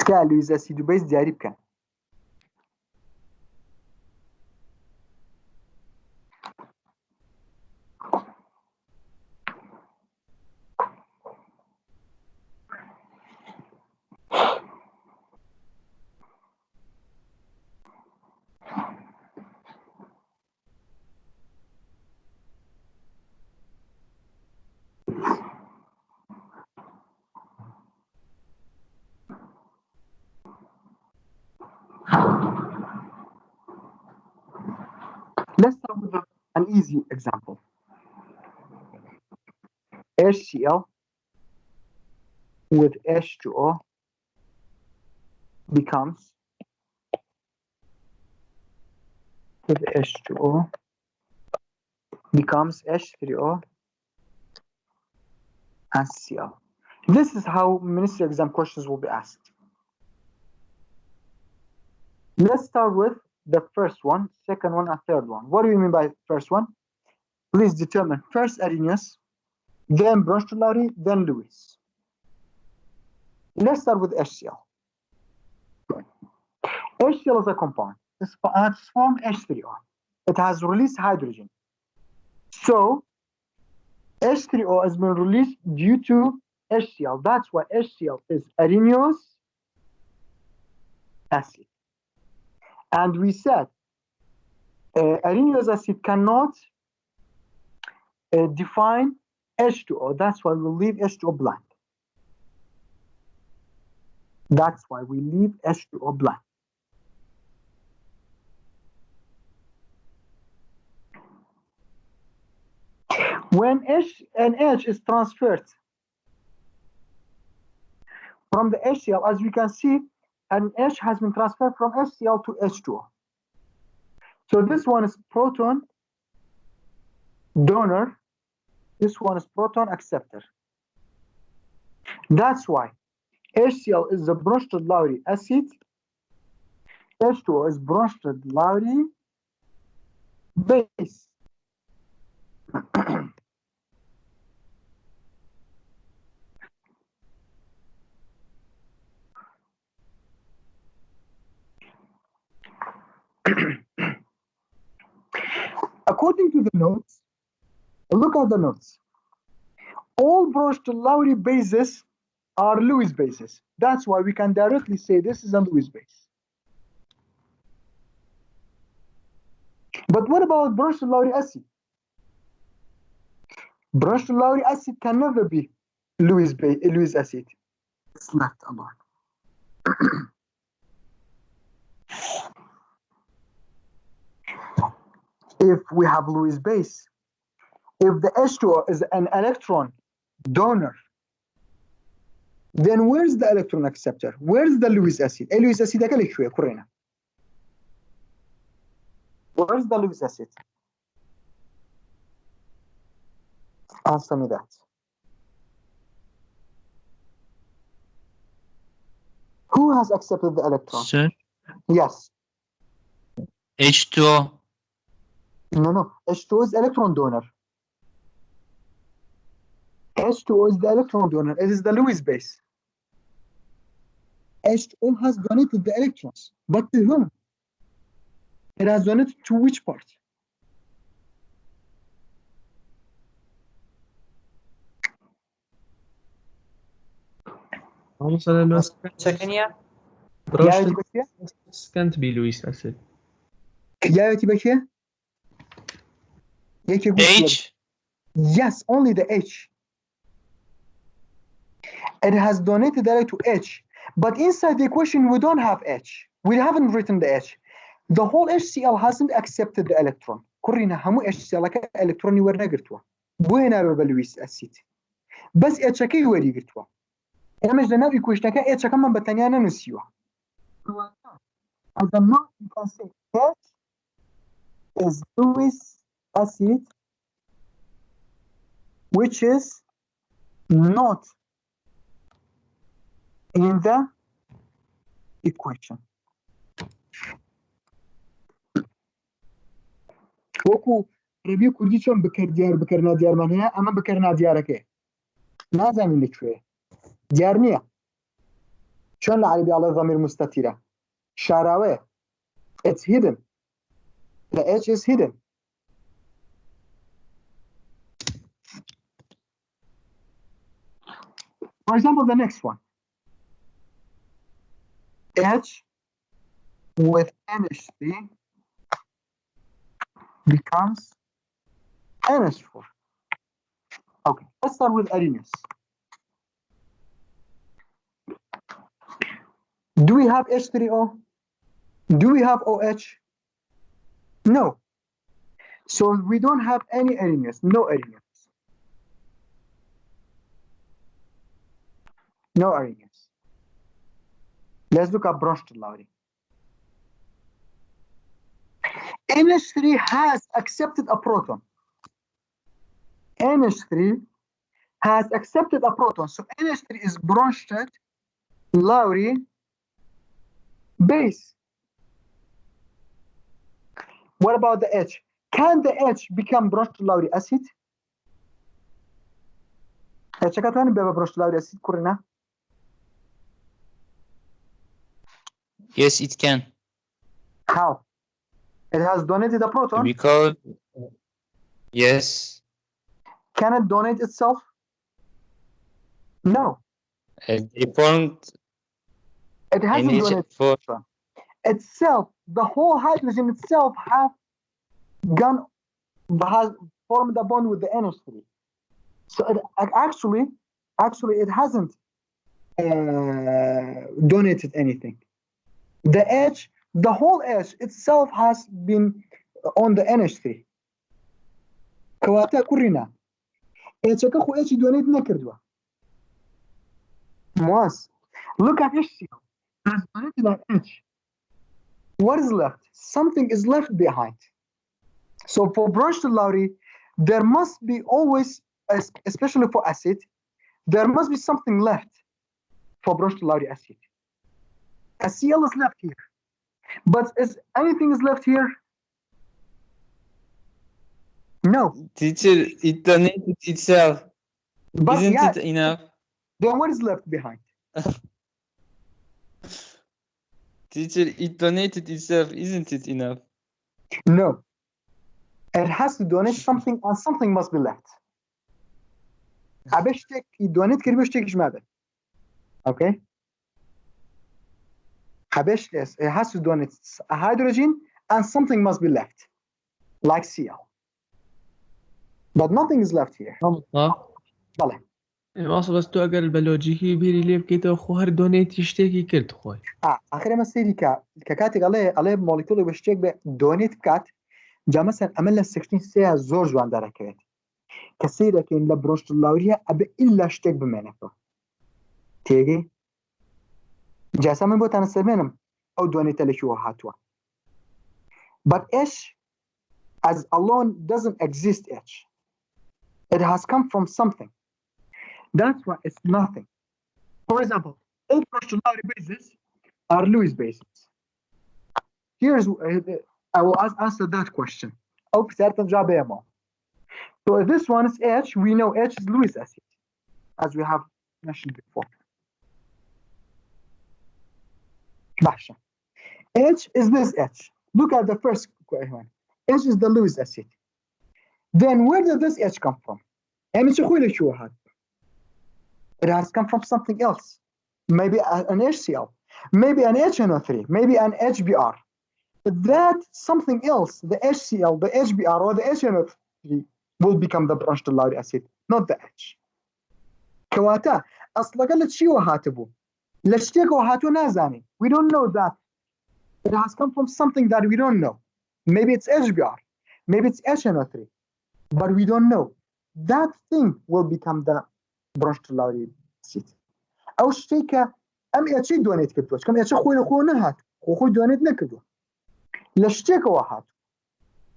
Lewis acid base diary بكن. Let's start with an easy example. HCl with H2O becomes with H2O becomes H3O and Cl. This is how ministry exam questions will be asked. Let's start with the first one, second one, and third one. What do you mean by first one? Please determine first Arrhenius, then Bronsted Lowry, then Lewis. Let's start with HCl. HCl is a compound. It's formed H3O. It has released hydrogen. So H3O has been released due to HCl. That's why HCl is Arrhenius acid. And we said Arrhenius acid cannot define H2O. That's why we leave H2O blank. That's why we leave H2O blank. When H is transferred from the HCl, as you can see, an H has been transferred from HCl to H2O. So this one is proton donor, this one is proton acceptor. That's why HCl is the Bronsted Lowry acid, H2O is Bronsted Lowry base. According to the notes, look at the notes. All Bronsted Lowry bases are Lewis bases. That's why we can directly say this is a Lewis base. But what about Bronsted Lowry acid? Bronsted Lowry acid can never be Lewis acid. It's left alone. If we have Lewis base, if the H2O is an electron donor, then where's the electron acceptor? Where's the Lewis acid? Lewis acid أكلك شوية كورينا. Where's the Lewis acid? Answer me that. Who has accepted the electron? Sir, Yes. H2O. No. H2O is electron donor. H2O is the electron donor. It is the Lewis base. H2O has donated the electrons. But to whom? It has donated to which part? مثلا لو Çekiniyor. Bronsted يا بكيه can't be Lewis acid. يا بكيه يا H. Yes, only the H. It has donated that to H. But inside the equation, we don't have H. We haven't written the H. The whole HCl hasn't accepted the electron. كورينا همو HCl لك الكتروني ورنا قرتوا. بوينا بلويس أسيت. بس H كي وري قرتوا. أنا مش دنا equation كا H كمان بتنيانا نسيوا. As a note, you can say H is Lewis acid, which is not in the equation. وكو ربيو كردي شون بكرنا ديار من هنا أما بكرنا ديارك نازم لك شوية ديارنية شون العربي على ضمير مستتيرة شاراوي it's hidden the H is hidden for example the next one H with NH3 becomes NH4. Okay, let's start with Arrhenius. Do we have H3O? Do we have OH? No. So we don't have any Arrhenius, no Arrhenius. No Arrhenius. Let's look at Bronsted Lowry. NH3 has accepted a proton. NH3 has accepted a proton. So NH3 is Bronsted Lowry base. What about the H? Can the H become Bronsted Lowry acid? H كاتواني بيبقى Bronsted Lowry acid كورنا. Yes, it can. How? It has donated a proton. Because yes, Can it donate itself? No. they formed It hasn't donated NH4. itself. The whole hydrogen itself has formed a bond with the NH3. So it actually it hasn't donated anything. The H, the whole H itself has been on the NH3. كواتا كورينا. H كخو H donate نكردوا. مواس. Look at HCl. Has donated on H. What is left? Something is left behind. So for Bronsted Lowry, there must be always, especially for acid, there must be something left for Bronsted Lowry acid. A Cl is left here, but is anything is left here? No. Teacher, it donated itself. But Isn't yeah, it enough? then what is left behind? Teacher, it donated itself. Isn't it enough? No. It has to donate something and something must be left. عبشتك donate كريم بشتكش ماذا؟ Okay. عبشتك it has to donate a hydrogen and something must be left, like Cl. But nothing is left here. بله. ماسو بس تو اگر البلوجيكي بيري ليب كيتو خو هر دونيت يشتكي كرت خوي. آخر ما سيري كاتك عليه مولكول بشتك به donate كات جا مثلا عمل 16 ساعة زور جوان داره كريت. كسيرة كين لبرونشت اللاورية أبي إلا اشتك بمعنفه. تيجي جاسا من بوتان السلمينم أو donate لشو هاتوا. But H as alone doesn't exist H. It has come from something. That's why it's nothing. For example, all Bronsted Lowry bases are Lewis bases. Here's I will answer that question. أو certain job. So if this one is H, we know H is Lewis acid, as we have mentioned before. H is this H. Look at the first one. H is the Lewis acid. Then where did this H come from? It has come from something else. Maybe an HCl, maybe an HNO3, maybe an HBr. But that something else, the HCl, the HBr, or the HNO3 will become the Bronsted Lowry acid, not the H. كواتا أصلا قالت شيء وهاتبو لشتيك وهاتو نازاني. We don't know that. It has come from something that we don't know. Maybe it's HBr, maybe it's HNO3, but we don't know. That thing will become the Bronsted Lowry acid. أو شتيك أم يأتي دونيت كتوش كم يأتي خوي لخو نهات خوي دونيت نكدو لشتيك وهاتو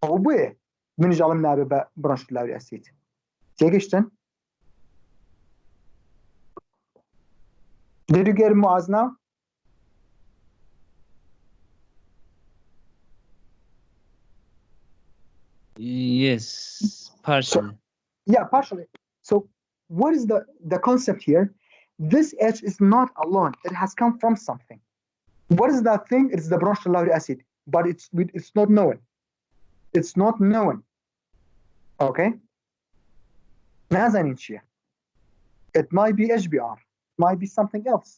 أو بيه من جالنا ببا Bronsted Lowry acid. تيجيشتن. Did you get Muaz now? Yes, partially. Yeah, partially. So what is the concept here? This H is not alone. It has come from something. What is that thing? It's the Bronsted Lowry acid, but it's not known. It's not known. Okay? It might be HBr. It might be something else.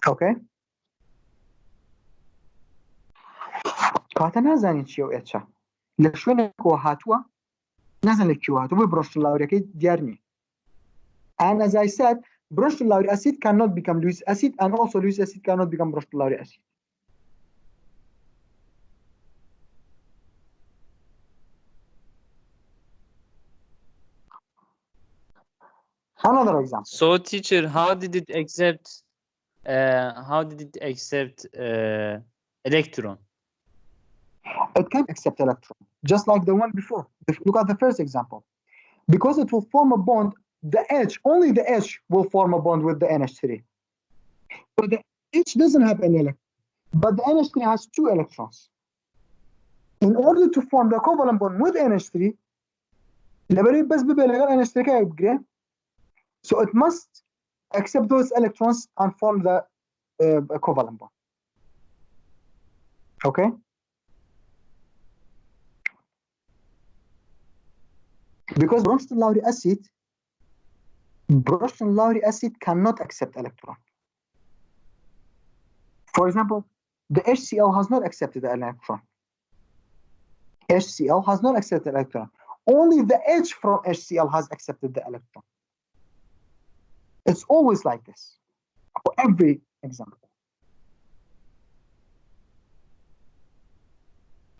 Okay? كاتا نازانين شيء وإتشا لشوين كوهاتوا نازل كوهاتوا Bronsted Lowry كي ديارني. And as I said, Bronsted Lowry acid cannot become Lewis acid, and also Lewis acid cannot become Bronsted Lowry acid. Another example. So, teacher, how did it accept? Electron? It can accept electron, just like the one before. Look at the first example. Because it will form a bond, the H, only the H will form a bond with the NH3. So the H doesn't have any electron, but the NH3 has 2 electrons. In order to form the covalent bond with NH3, so it must accept those electrons and form the covalent bond. Okay? Because Bronsted Lowry acid cannot accept electron. For example, the HCl has not accepted the electron. HCl has not accepted the electron. Only the H from HCl has accepted the electron. It's always like this for every example.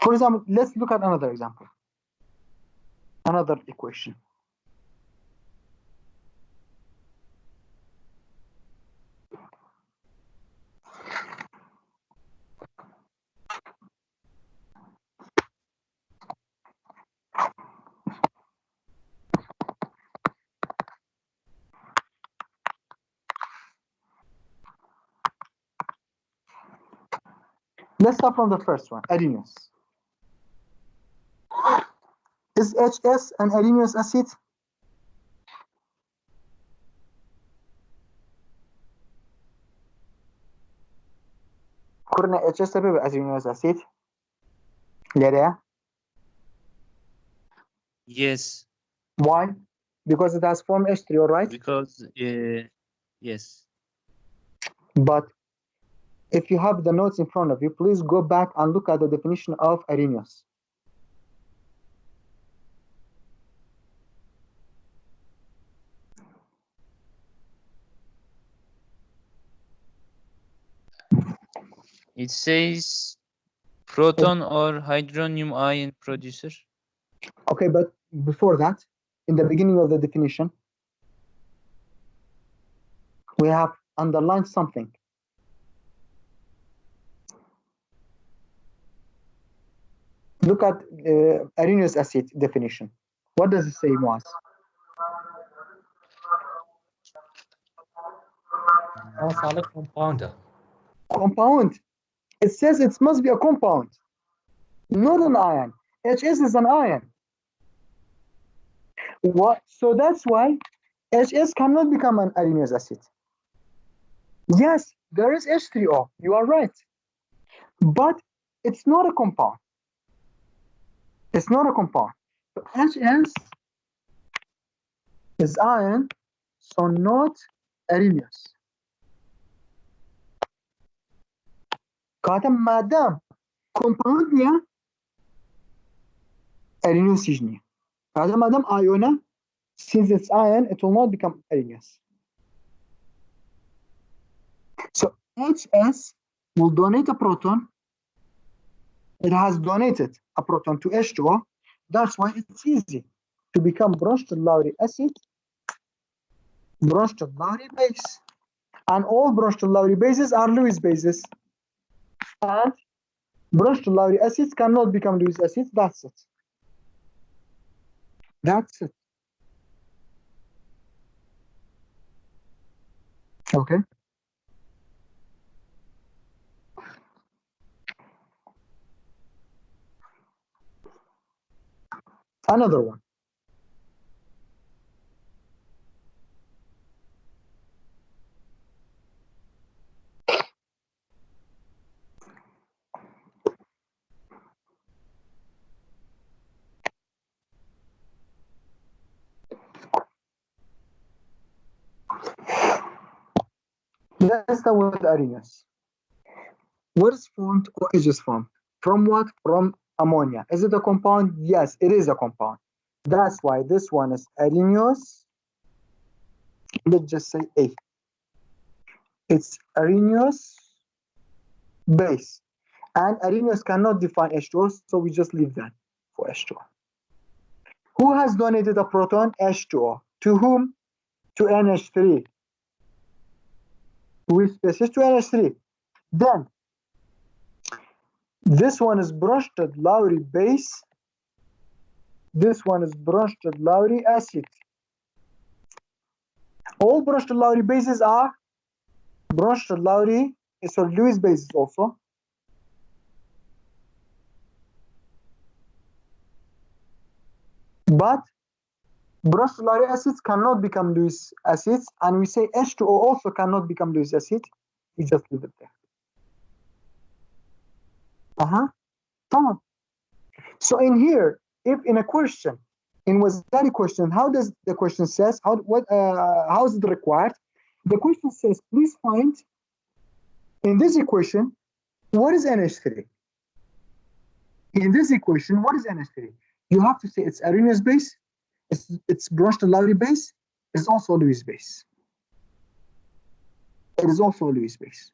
For example, let's look at another example. Another equation. Let's start from the first one, Arrhenius. Is HS an Arrhenius acid? قلنا HS سبب Arrhenius acid. Nereye? Yes, Why? Because it has formed H3O, right? because yes. But if you have the notes in front of you, please go back and look at the definition of Arrhenius. It says proton or hydronium ion producer. Okay, but before that, in the beginning of the definition, we have underlined something. Look at Arrhenius acid definition. What does it say, Moaz? solid compound. Compound. It says it must be a compound, not an ion. HS is an ion. What? So that's why HS cannot become an Arrhenius acid. Yes, there is H3O. You are right. But it's not a compound. It's not a compound. So HS is ion, so not Arrhenius. Katem madem compound niye? Arrhenius niye? Katem madem iona, since it's ion, it will not become Arrhenius. So HS will donate a proton. It has donated a proton to H2O. That's why it's easy to become Bronsted Lowry acid, Bronsted Lowry base. And all Bronsted Lowry bases are Lewis bases. And Bronsted Lowry acids cannot become Lewis acids. That's it. That's it. Okay. Another one. Let's start with Arrhenius. What is formed or is formed? From what? From ammonia. Is it a compound? Yes, it is a compound. That's why this one is Arrhenius. Let's just say A. It's Arrhenius base. And Arrhenius cannot define H2O, so we just leave that for H2O. Who has donated a proton? H2O. To whom? To NH3. With species to NH3. Then, this one is Bronsted Lowry base. This one is Bronsted Lowry acid. All Bronsted Lowry bases are Bronsted Lowry, so Lewis bases also. But Bronsted Lowry acids cannot become Lewis acids, and we say H2O also cannot become Lewis acid. We just leave it there. Tamam. So in here, if in a question, in Wazari question, how does the question says, how is it required? The question says, please find in this equation, what is NH3? In this equation, what is NH3? You have to say it's Arrhenius base, it's Bronsted Lowry base, it's also Lewis base. It is also a Lewis base.